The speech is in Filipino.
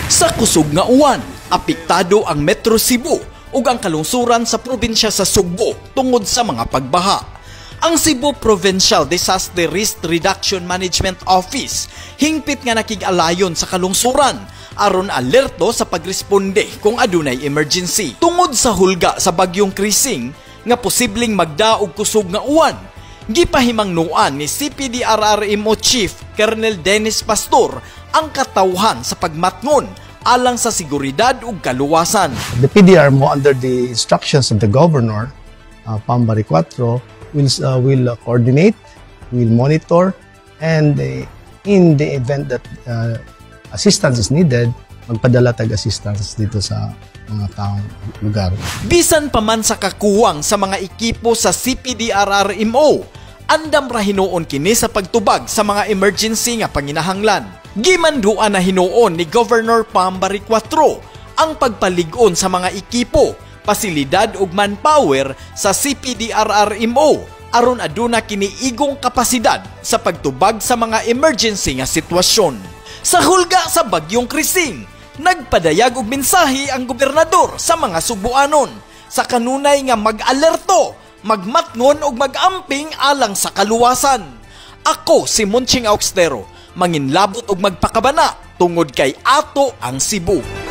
Sa kusog nga uwan, apektado ang Metro Cebu ug ang kalungsuran sa probinsya sa Sugbo tungod sa mga pagbaha. Ang Cebu Provincial Disaster Risk Reduction Management Office hingpit nga nakig-alayon sa kalungsuran aron alerto sa pagresponde kung adunay emergency. Tungod sa hulga sa bagyong Krising nga posibleng magdaog kusog nga uwan, gipahimangnuan ni CPDRRMO Chief Colonel Dennis Pastor ang katawhan sa pagmatngon alang sa seguridad ug kaluwasan. The PDRMO, under the instructions of the Governor, Pambari 4, will coordinate, will monitor, and in the event that assistance is needed, magpadala tag-assistance dito sa mga taong lugar. Bisan pa man sa kakuwang sa mga ekipo sa CPDRRMO, andam ra hinuon kini sa pagtubag sa mga emergency nga panginahanglan. Gimanduan na hinuon ni Governor Pambari 4 ang pagpalig-on sa mga ekipo, pasilidad ug manpower sa CPDRRMO aron aduna kini igong kapasidad sa pagtubag sa mga emergency nga sitwasyon. Sa hulga sa bagyong Krising, nagpadayag og mensahe ang gobernador sa mga Subuanon sa kanunay nga mag-alerto, magmatngon ug mag-amping alang sa kaluwasan. Ako si Monching Auxtero, manginlabot og magpakabana tungod kay ato ang Cebu.